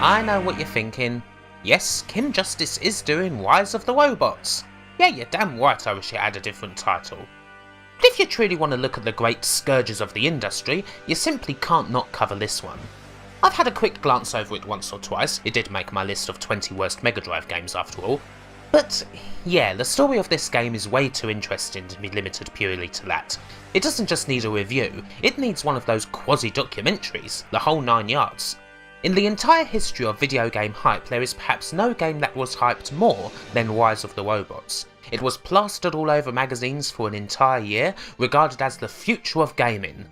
I know what you're thinking. Yes, Kim Justice is doing Rise of the Robots. Yeah, you're damn right I wish it had a different title. But if you truly want to look at the great scourges of the industry, you simply can't not cover this one. I've had a quick glance over it once or twice, it did make my list of 20 worst Mega Drive games after all. But yeah, the story of this game is way too interesting to be limited purely to that. It doesn't just need a review, it needs one of those quasi-documentaries, the whole 9 yards. In the entire history of video game hype, there is perhaps no game that was hyped more than Rise of the Robots. It was plastered all over magazines for an entire year, regarded as the future of gaming.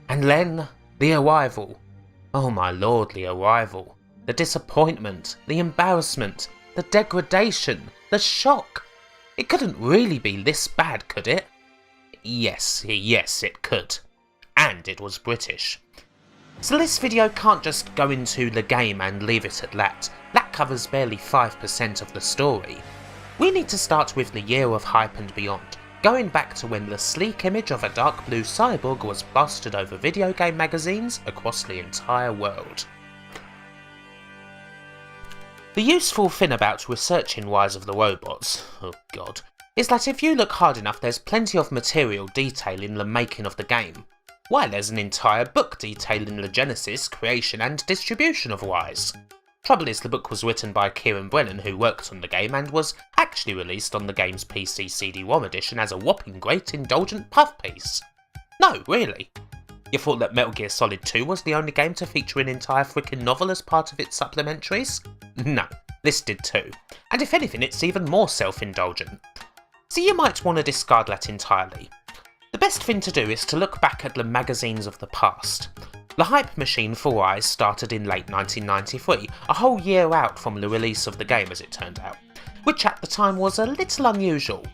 And then, the arrival. Oh my lord, the arrival. The disappointment, the embarrassment, the degradation, the shock. It couldn't really be this bad, could it? Yes, it could. And it was British. So this video can't just go into the game and leave it at that. That covers barely 5% of the story. We need to start with the year of hype and beyond, going back to when the sleek image of a dark blue cyborg was plastered over video game magazines across the entire world. The useful thing about researching Rise of the Robots, oh god, is that if you look hard enough there's plenty of material detailing the making of the game. Why, there's an entire book detailing the genesis, creation and distribution of Rise. Trouble is, the book was written by Kieran Brennan, who worked on the game and was actually released on the game's PC CD-ROM edition as a whopping great indulgent puff piece. No, really. You thought that Metal Gear Solid 2 was the only game to feature an entire freaking novel as part of its supplementaries? No, this did too. And if anything, it's even more self-indulgent. So you might want to discard that entirely. The best thing to do is to look back at the magazines of the past. The hype machine for Rise started in late 1993, a whole year out from the release of the game as it turned out, which at the time was a little unusual.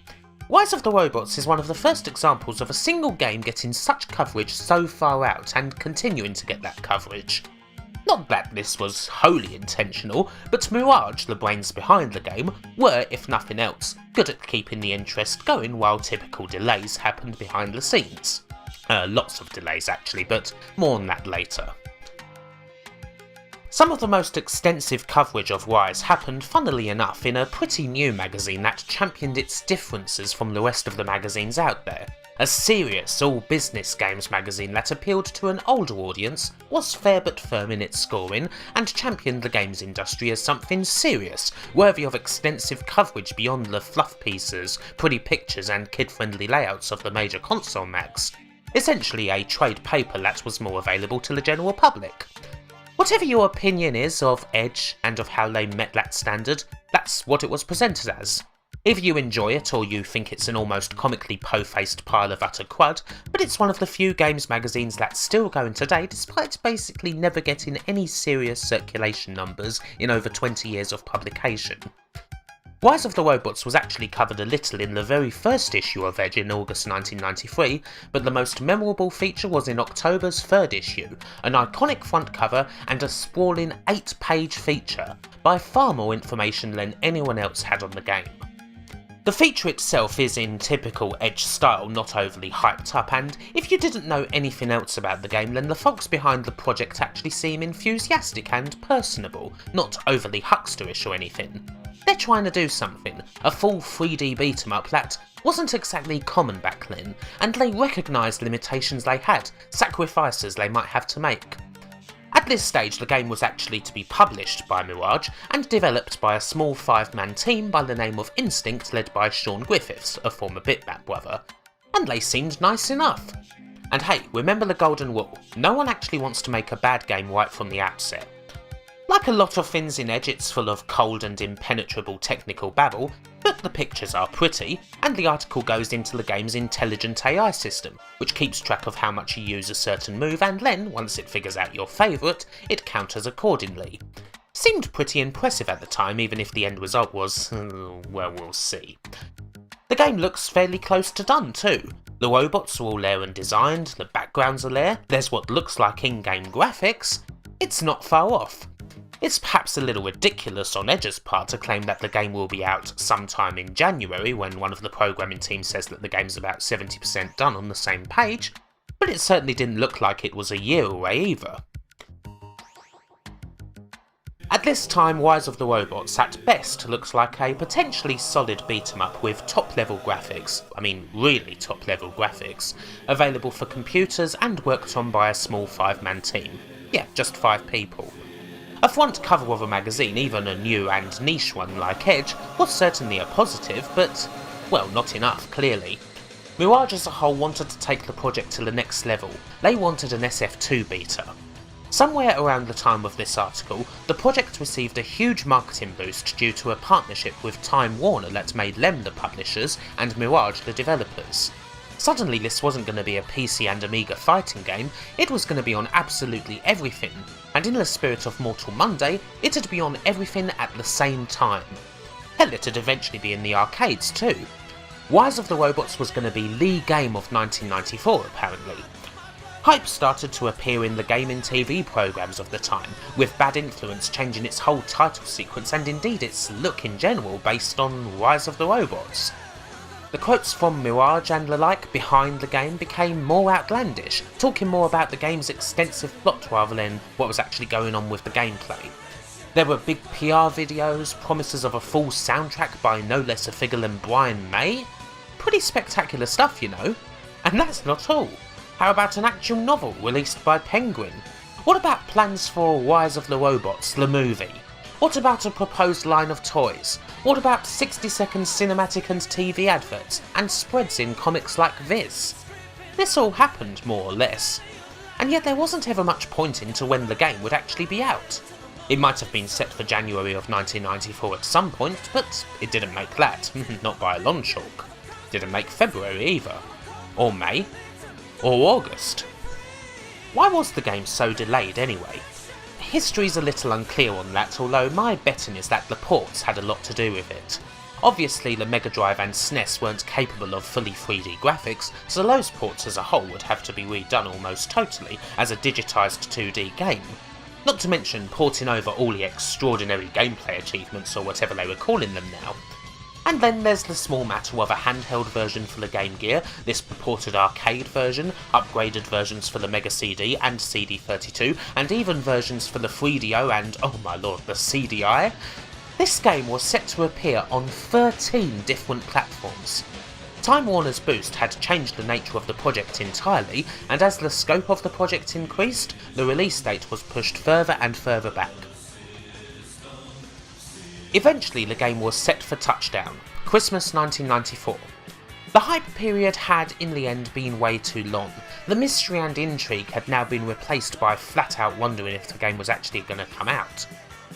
Rise of the Robots is one of the first examples of a single game getting such coverage so far out and continuing to get that coverage. Not that this was wholly intentional, but Mirage, the brains behind the game, were, if nothing else, good at keeping the interest going while typical delays happened behind the scenes. Lots of delays actually, but more on that later. Some of the most extensive coverage of Rise happened, funnily enough, in a pretty new magazine that championed its differences from the rest of the magazines out there. A serious, all-business games magazine that appealed to an older audience, was fair but firm in its scoring, and championed the games industry as something serious, worthy of extensive coverage beyond the fluff pieces, pretty pictures and kid-friendly layouts of the major console mags. Essentially a trade paper that was more available to the general public. Whatever your opinion is of Edge and of how they met that standard, that's what it was presented as. Either you enjoy it or you think it's an almost comically po-faced pile of utter crud, but it's one of the few games magazines that's still going today despite basically never getting any serious circulation numbers in over 20 years of publication. Rise of the Robots was actually covered a little in the very first issue of Edge in August 1993, but the most memorable feature was in October's third issue, an iconic front cover and a sprawling 8-page feature, by far more information than anyone else had on the game. The feature itself is in typical Edge style, not overly hyped up, and if you didn't know anything else about the game, then the folks behind the project actually seem enthusiastic and personable, not overly hucksterish or anything. They're trying to do something, a full 3D beat-em-up that wasn't exactly common back then, and they recognised limitations they had, sacrifices they might have to make. At this stage the game was actually to be published by Mirage and developed by a small 5-man team by the name of Instinct led by Sean Griffiths, a former Bitmap brother, and they seemed nice enough. And hey, remember the golden rule, no one actually wants to make a bad game right from the outset. Like a lot of things in Edge, it's full of cold and impenetrable technical babble, but the pictures are pretty, and the article goes into the game's intelligent AI system, which keeps track of how much you use a certain move, and then, once it figures out your favourite, it counters accordingly. Seemed pretty impressive at the time, even if the end result was, well, we'll see. The game looks fairly close to done too. The robots are all there and designed, the backgrounds are there, there's what looks like in-game graphics. It's not far off. It's perhaps a little ridiculous on Edge's part to claim that the game will be out sometime in January when one of the programming teams says that the game's about 70% done on the same page, but it certainly didn't look like it was a year away either. At At this time, Rise of the Robots at best looks like a potentially solid beat-em-up with top-level graphics, I mean really top-level graphics, available for computers and worked on by a small 5-man team. Yeah, just 5 people. A front cover of a magazine, even a new and niche one like Edge, was certainly a positive, but, well, not enough, clearly. Mirage as a whole wanted to take the project to the next level. They wanted an SF2 beta. Somewhere around the time of this article, the project received a huge marketing boost due to a partnership with Time Warner that made them the publishers and Mirage the developers. Suddenly this wasn't going to be a PC and Amiga fighting game, it was going to be on absolutely everything, and in the spirit of Mortal Monday, it'd be on everything at the same time. Hell, it'd eventually be in the arcades too. Rise of the Robots was going to be the game of 1994 apparently. Hype started to appear in the gaming TV programmes of the time, with Bad Influence changing its whole title sequence and indeed its look in general based on Rise of the Robots. The quotes from Mirage and the like behind the game became more outlandish, talking more about the game's extensive plot rather than what was actually going on with the gameplay. There were big PR videos, promises of a full soundtrack by no less a figure than Brian May. Pretty spectacular stuff, you know. And that's not all. How about an actual novel released by Penguin? What about plans for Rise of the Robots, the movie? What about a proposed line of toys? What about 60-second cinematic and TV adverts, and spreads in comics like this? This all happened, more or less. And yet there wasn't ever much pointing to when the game would actually be out. It might have been set for January of 1994 at some point, but it didn't make that, not by a long chalk. Didn't make February either. Or May. Or August. Why was the game so delayed anyway? History's a little unclear on that, although my betting is that the ports had a lot to do with it. Obviously the Mega Drive and SNES weren't capable of fully 3D graphics, so those ports as a whole would have to be redone almost totally as a digitised 2D game. Not to mention porting over all the extraordinary gameplay achievements or whatever they were calling them now. And then there's the small matter of a handheld version for the Game Gear, this purported arcade version, upgraded versions for the Mega CD and CD32, and even versions for the 3DO and, oh my lord, the CDI. This game was set to appear on 13 different platforms. Time Warner's boost had changed the nature of the project entirely, and as the scope of the project increased, the release date was pushed further and further back. Eventually the game was set for touchdown, Christmas 1994. The hype period had in the end been way too long. The mystery and intrigue had now been replaced by flat out wondering if the game was actually going to come out.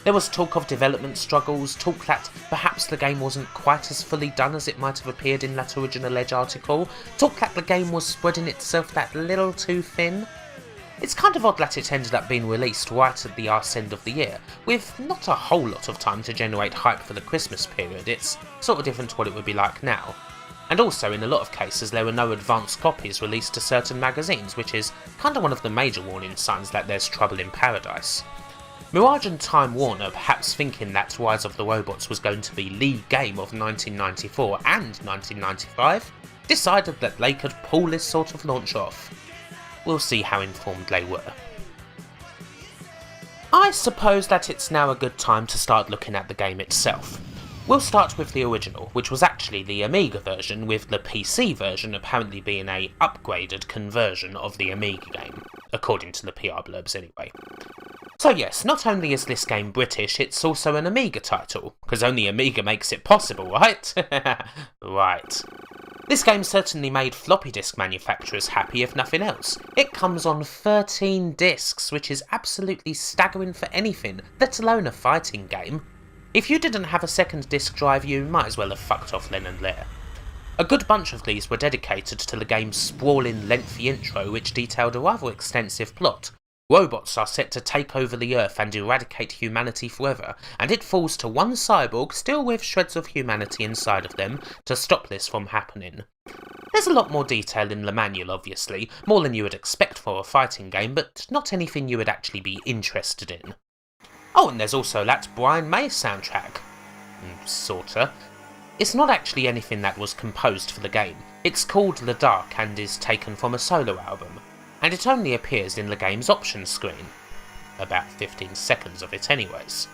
There was talk of development struggles, talk that perhaps the game wasn't quite as fully done as it might have appeared in that original Edge article, talk that the game was spreading itself that little too thin. It's kind of odd that it ended up being released right at the arse end of the year, with not a whole lot of time to generate hype for the Christmas period. It's sort of different to what it would be like now. And also, in a lot of cases, there were no advanced copies released to certain magazines, which is kind of one of the major warning signs that there's trouble in paradise. Mirage and Time Warner, perhaps thinking that Rise of the Robots was going to be the game of 1994 and 1995, decided that they could pull this sort of launch off. We'll see how informed they were. I suppose that it's now a good time to start looking at the game itself. We'll start with the original, which was actually the Amiga version, with the PC version apparently being a upgraded conversion of the Amiga game, according to the PR blurbs anyway. So yes, not only is this game British, it's also an Amiga title, because only Amiga makes it possible, right? Right. This game certainly made floppy disk manufacturers happy if nothing else. It comes on 13 discs, which is absolutely staggering for anything, let alone a fighting game. If you didn't have a second disk drive, you might as well have fucked off then and there. A good bunch of these were dedicated to the game's sprawling, lengthy intro, which detailed a rather extensive plot. Robots are set to take over the Earth and eradicate humanity forever, and it falls to one cyborg, still with shreds of humanity inside of them, to stop this from happening. There's a lot more detail in the manual, obviously, more than you would expect for a fighting game, but not anything you would actually be interested in. Oh, and there's also that Brian May soundtrack. Sorta. It's not actually anything that was composed for the game. It's called The Dark and is taken from a solo album, and it only appears in the game's options screen. About 15 seconds of it anyways.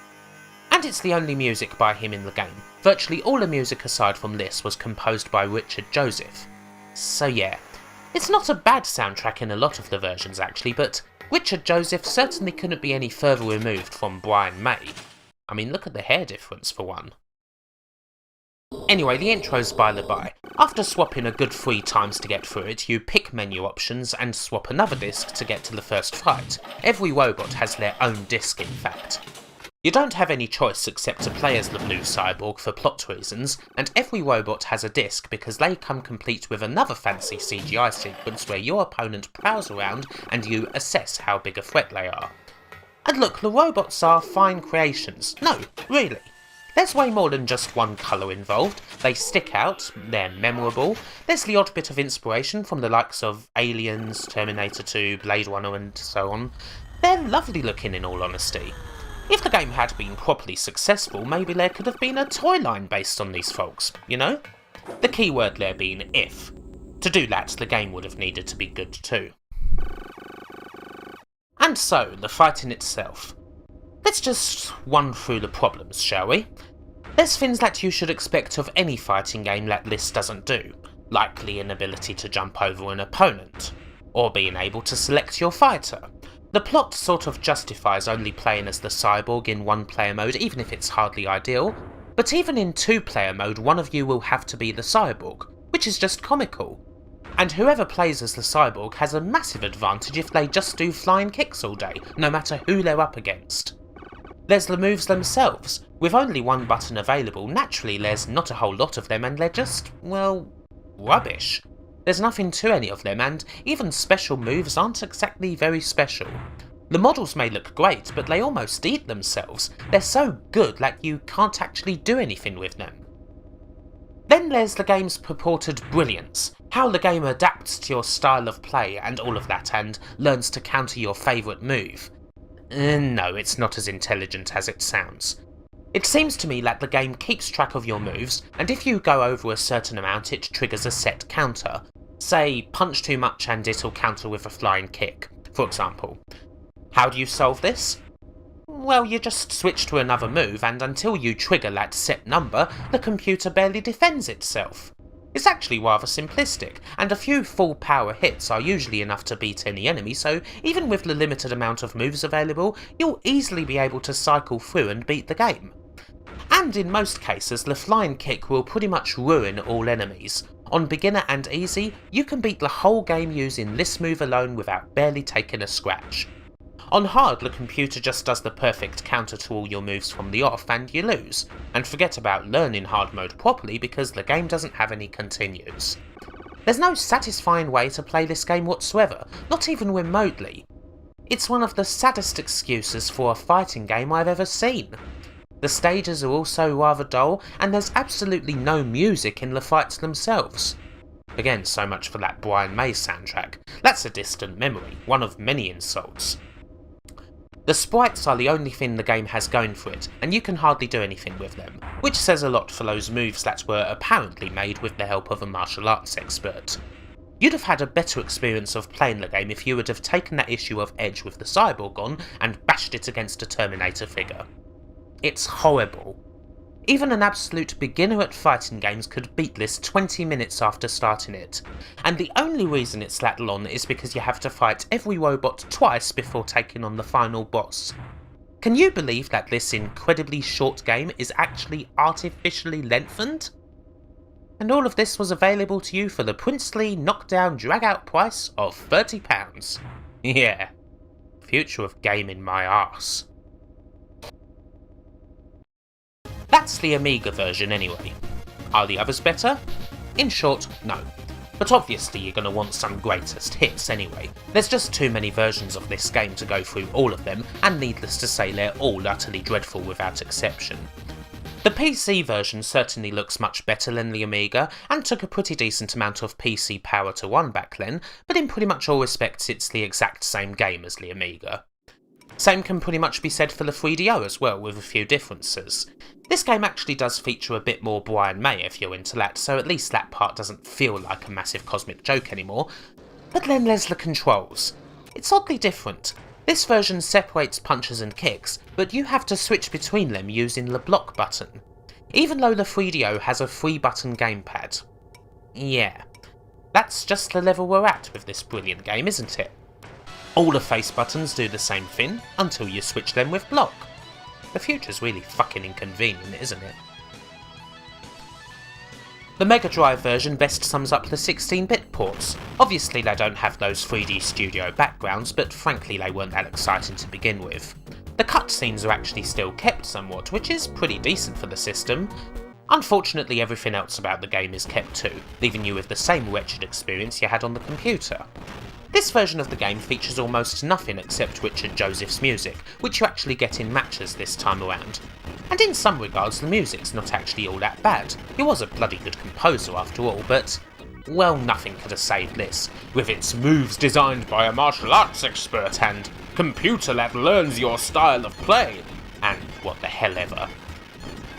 and it's the only music by him in the game. Virtually all the music aside from this was composed by Richard Joseph. So yeah, it's not a bad soundtrack in a lot of the versions actually, but Richard Joseph certainly couldn't be any further removed from Brian May. I mean, look at the hair difference for one. Anyway, the intro's by the by. After swapping a good 3 times to get through it, you pick menu options and swap another disc to get to the first fight. Every robot has their own disc in fact. You don't have any choice except to play as the blue cyborg for plot reasons, and every robot has a disc because they come complete with another fancy CGI sequence where your opponent prowls around and you assess how big a threat they are. And look, the robots are fine creations. No, really. There's way more than just one colour involved. They stick out, they're memorable, there's the odd bit of inspiration from the likes of Aliens, Terminator 2, Blade Runner and so on. They're lovely looking in all honesty. If the game had been properly successful, maybe there could have been a toy line based on these folks, you know? The key word there being if. To do that, the game would have needed to be good too. And so, the fight in itself. Let's just run through the problems, shall we? There's things that you should expect of any fighting game that this doesn't do, like the inability to jump over an opponent, or being able to select your fighter. The plot sort of justifies only playing as the cyborg in 1-player mode, even if it's hardly ideal, but even in 2-player mode one of you will have to be the cyborg, which is just comical. And whoever plays as the cyborg has a massive advantage if they just do flying kicks all day, no matter who they're up against. There's the moves themselves. With only one button available, naturally there's not a whole lot of them and they're just, well, rubbish. There's nothing to any of them, and even special moves aren't exactly very special. The models may look great, but they almost eat themselves. They're so good that you can't actually do anything with them. Then there's the game's purported brilliance, how the game adapts to your style of play and all of that and learns to counter your favourite move. No, it's not as intelligent as it sounds. It seems to me that the game keeps track of your moves, and if you go over a certain amount it triggers a set counter. Say, punch too much and it'll counter with a flying kick, for example. How do you solve this? Well, you just switch to another move, and until you trigger that set number, the computer barely defends itself. It's actually rather simplistic, and a few full power hits are usually enough to beat any enemy, so even with the limited amount of moves available, you'll easily be able to cycle through and beat the game. And in most cases, the flying kick will pretty much ruin all enemies. On beginner and easy, you can beat the whole game using this move alone without barely taking a scratch. On hard, the computer just does the perfect counter to all your moves from the off and you lose, and forget about learning hard mode properly because the game doesn't have any continues. There's no satisfying way to play this game whatsoever, not even remotely. It's one of the saddest excuses for a fighting game I've ever seen. The stages are also rather dull, and there's absolutely no music in the fights themselves. Again, so much for that Brian May soundtrack. That's a distant memory, one of many insults. The sprites are the only thing the game has going for it, and you can hardly do anything with them, which says a lot for those moves that were apparently made with the help of a martial arts expert. You'd have had a better experience of playing the game if you would have taken that issue of Edge with the cyborg on and bashed it against a Terminator figure. It's horrible. Even an absolute beginner at fighting games could beat this 20 minutes after starting it, and the only reason it's that long is because you have to fight every robot twice before taking on the final boss. Can you believe that this incredibly short game is actually artificially lengthened? And all of this was available to you for the princely knockdown drag-out price of £30. Yeah, future of gaming my arse. That's the Amiga version anyway. Are the others better? In short, no. But obviously you're going to want some greatest hits anyway. There's just too many versions of this game to go through all of them, and needless to say they're all utterly dreadful without exception. The PC version certainly looks much better than the Amiga, and took a pretty decent amount of PC power to run back then, but in pretty much all respects it's the exact same game as the Amiga. Same can pretty much be said for the 3DO as well, with a few differences. This game actually does feature a bit more Brian May if you're into that, so at least that part doesn't feel like a massive cosmic joke anymore. But then there's the controls. It's oddly different. This version separates punches and kicks, but you have to switch between them using the block button, even though the 3DO has a 3-button gamepad. Yeah, that's just the level we're at with this brilliant game, isn't it? All the face buttons do the same thing, until you switch them with block. The future's really fucking inconvenient, isn't it? The Mega Drive version best sums up the 16-bit ports. Obviously they don't have those 3D Studio backgrounds, but frankly they weren't that exciting to begin with. The cutscenes are actually still kept somewhat, which is pretty decent for the system. Unfortunately everything else about the game is kept too, leaving you with the same wretched experience you had on the computer. This version of the game features almost nothing except Richard Joseph's music, which you actually get in matches this time around. And in some regards the music's not actually all that bad. He was a bloody good composer after all, but well, nothing could have saved this, with its moves designed by a martial arts expert and computer that learns your style of play, and what the hell ever.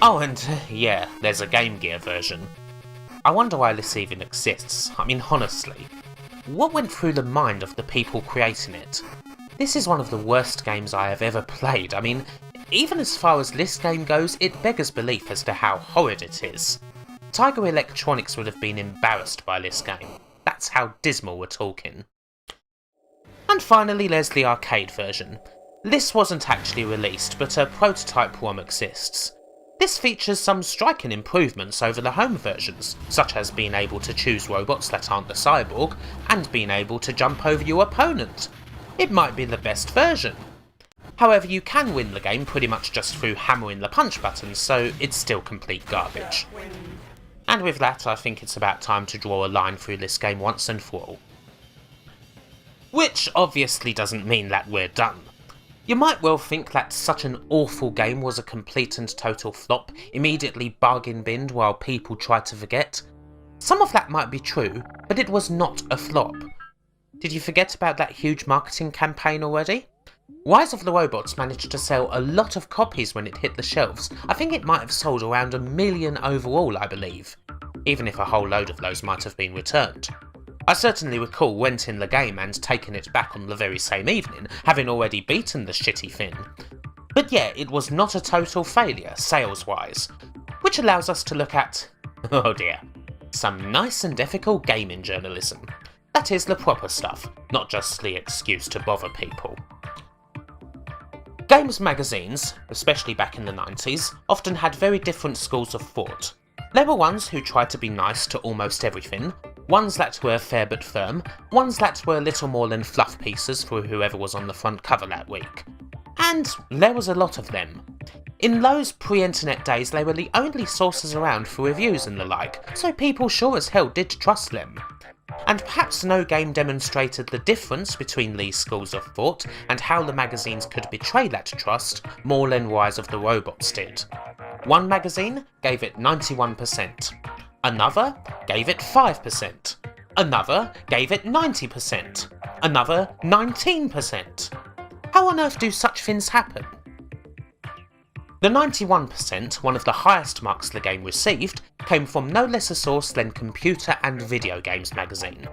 Oh, and yeah, there's a Game Gear version. I wonder why this even exists. I mean, honestly, what went through the mind of the people creating it? This is one of the worst games I have ever played. I mean, even as far as this game goes, it beggars belief as to how horrid it is. Tiger Electronics would have been embarrassed by this game. That's how dismal we're talking. And finally there's the arcade version. This wasn't actually released, but a prototype ROM exists. This features some striking improvements over the home versions, such as being able to choose robots that aren't the cyborg, and being able to jump over your opponent. It might be the best version. However, you can win the game pretty much just through hammering the punch buttons, so it's still complete garbage. And with that, I think it's about time to draw a line through this game once and for all. Which obviously doesn't mean that we're done. You might well think that such an awful game was a complete and total flop, immediately bargain binned while people tried to forget. Some of that might be true, but it was not a flop. Did you forget about that huge marketing campaign already? Rise of the Robots managed to sell a lot of copies when it hit the shelves. I think it might have sold around 1 million overall, I believe, even if a whole load of those might have been returned. I certainly recall renting the game and taking it back on the very same evening, having already beaten the shitty thing. But yeah, it was not a total failure, sales-wise, which allows us to look at, oh dear, some nice and ethical gaming journalism. That is the proper stuff, not just the excuse to bother people. Games magazines, especially back in the 90s, often had very different schools of thought. There were ones who tried to be nice to almost everything, ones that were fair but firm, ones that were little more than fluff pieces for whoever was on the front cover that week. And there was a lot of them. In those pre-internet days they were the only sources around for reviews and the like, so people sure as hell did trust them. And perhaps no game demonstrated the difference between these schools of thought and how the magazines could betray that trust more than Rise of the Robots did. One magazine gave it 91%, another gave it 5%, another gave it 90%, another 19%. How on earth do such things happen? The 91%, one of the highest marks the game received, came from no less a source than Computer and Video Games magazine.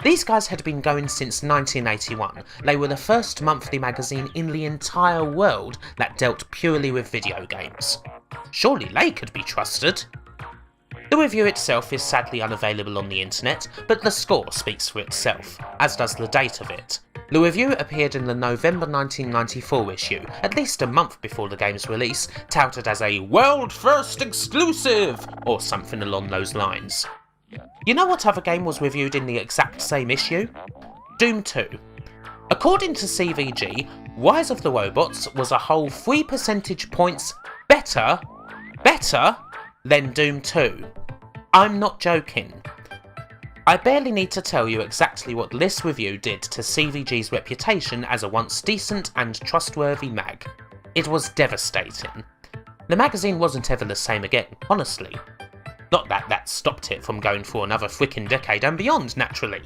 These guys had been going since 1981. They were the first monthly magazine in the entire world that dealt purely with video games. Surely they could be trusted. The review itself is sadly unavailable on the internet, but the score speaks for itself, as does the date of it. The review appeared in the November 1994 issue, at least a month before the game's release, touted as a world first exclusive, or something along those lines. You know what other game was reviewed in the exact same issue? Doom 2. According to CVG, Rise of the Robots was a whole 3 percentage points better than Doom 2. I'm not joking. I barely need to tell you exactly what this review did to CVG's reputation as a once decent and trustworthy mag. It was devastating. The magazine wasn't ever the same again, honestly. Not that that stopped it from going for another frickin' decade and beyond, naturally.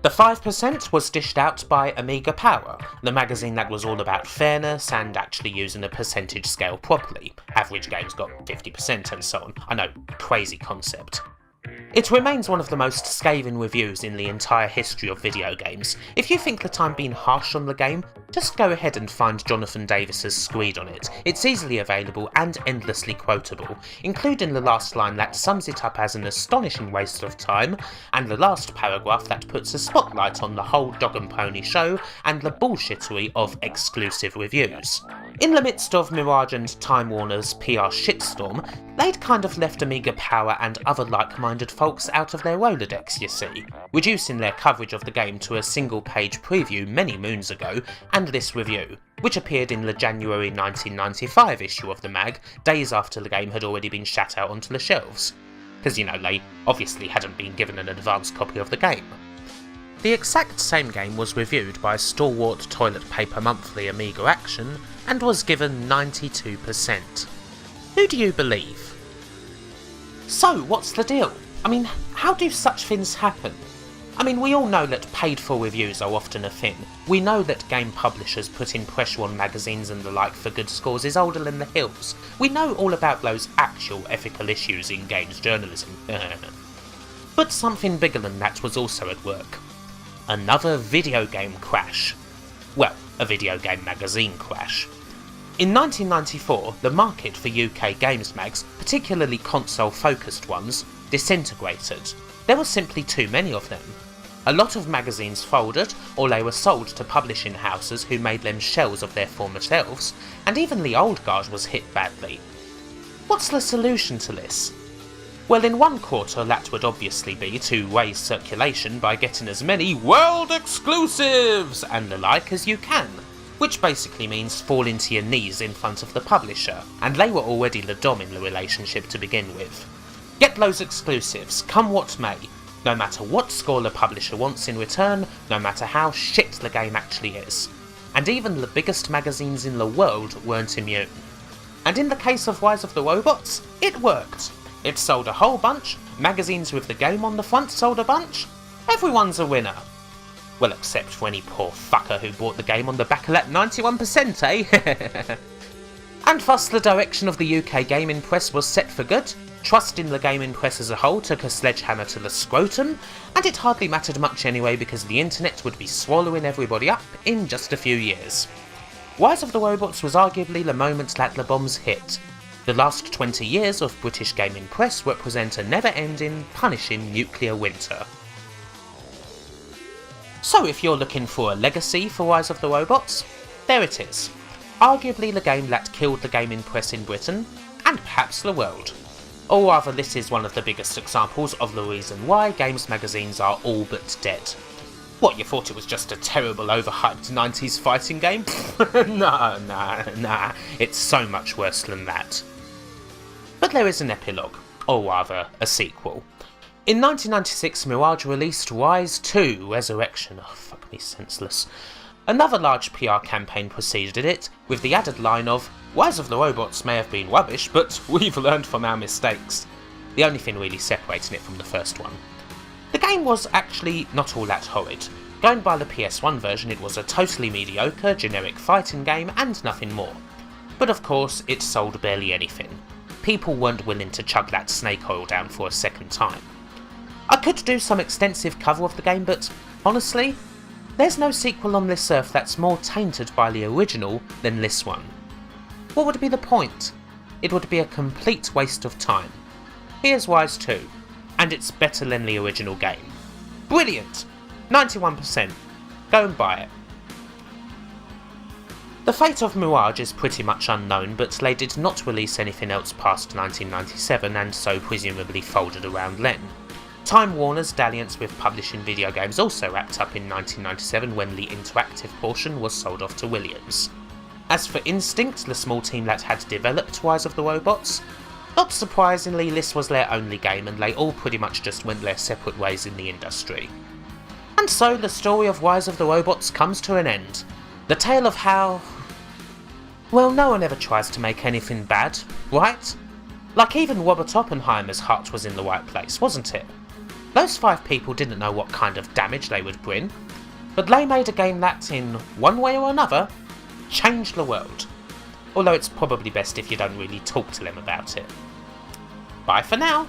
The 5% was dished out by Amiga Power, the magazine that was all about fairness and actually using a percentage scale properly. Average games got 50% and so on. I know, crazy concept. It remains one of the most scathing reviews in the entire history of video games. If you think that I'm being harsh on the game, just go ahead and find Jonathan Davis's screed on it. It's easily available and endlessly quotable, including the last line that sums it up as an astonishing waste of time, and the last paragraph that puts a spotlight on the whole dog and pony show and the bullshittery of exclusive reviews. In the midst of Mirage and Time Warner's PR shitstorm, they'd kind of left Amiga Power and other like-minded folks out of their Rolodex, you see, reducing their coverage of the game to a single-page preview many moons ago, and this review, which appeared in the January 1995 issue of the mag, days after the game had already been shat out onto the shelves. Because, you know, they obviously hadn't been given an advance copy of the game. The exact same game was reviewed by stalwart Toilet Paper Monthly Amiga Action, and was given 92%. Who do you believe? So, what's the deal? I mean, how do such things happen? I mean, we all know that paid-for reviews are often a thing. We know that game publishers putting pressure on magazines and the like for good scores is older than the hills. We know all about those actual ethical issues in games journalism. But something bigger than that was also at work. Another video game crash. Well, a video game magazine crash. In 1994, the market for UK games mags, particularly console-focused ones, disintegrated. There were simply too many of them. A lot of magazines folded, or they were sold to publishing houses who made them shells of their former selves, and even the old guard was hit badly. What's the solution to this? Well, in one quarter that would obviously be to raise circulation by getting as many world exclusives and the like as you can, which basically means falling to your knees in front of the publisher, and they were already the dom in the relationship to begin with. Get those exclusives, come what may, no matter what score the publisher wants in return, no matter how shit the game actually is. And even the biggest magazines in the world weren't immune. And in the case of Rise of the Robots, it worked. It sold a whole bunch, magazines with the game on the front sold a bunch. Everyone's a winner. Well, except for any poor fucker who bought the game on the back of that 91%, eh? And thus the direction of the UK gaming press was set for good. Trust in the gaming press as a whole took a sledgehammer to the scrotum, and it hardly mattered much anyway because the internet would be swallowing everybody up in just a few years. Rise of the Robots was arguably the moment that the bombs hit. The last 20 years of British gaming press represent a never-ending, punishing nuclear winter. So if you're looking for a legacy for Rise of the Robots, there it is. Arguably the game that killed the gaming press in Britain, and perhaps the world. Or rather, this is one of the biggest examples of the reason why games magazines are all but dead. What, you thought it was just a terrible overhyped 90s fighting game? Nah, it's so much worse than that. But there is an epilogue, or rather, a sequel. In 1996, Mirage released Rise 2 Resurrection. Oh, fuck me senseless. Another large PR campaign preceded it, with the added line of, Rise of the Robots may have been rubbish, but we've learned from our mistakes. The only thing really separating it from the first one. The game was actually not all that horrid. Going by the PS1 version, it was a totally mediocre, generic fighting game and nothing more. But of course, it sold barely anything. People weren't willing to chug that snake oil down for a second time. I could do some extensive cover of the game, but honestly, there's no sequel on this earth that's more tainted by the original than this one. What would be the point? It would be a complete waste of time. Here's Rise 2, and it's better than the original game. Brilliant! 91%. Go and buy it. The fate of Mirage is pretty much unknown, but they did not release anything else past 1997 and so presumably folded around then. Time Warner's dalliance with publishing video games also wrapped up in 1997 when the interactive portion was sold off to Williams. As for Instinct, the small team that had developed Rise of the Robots, not surprisingly this was their only game and they all pretty much just went their separate ways in the industry. And so the story of Rise of the Robots comes to an end. The tale of how... well, no one ever tries to make anything bad, right? Like even Robert Oppenheimer's heart was in the right place, wasn't it? Those 5 people didn't know what kind of damage they would bring, but they made a game that, in one way or another, changed the world. Although it's probably best if you don't really talk to them about it. Bye for now!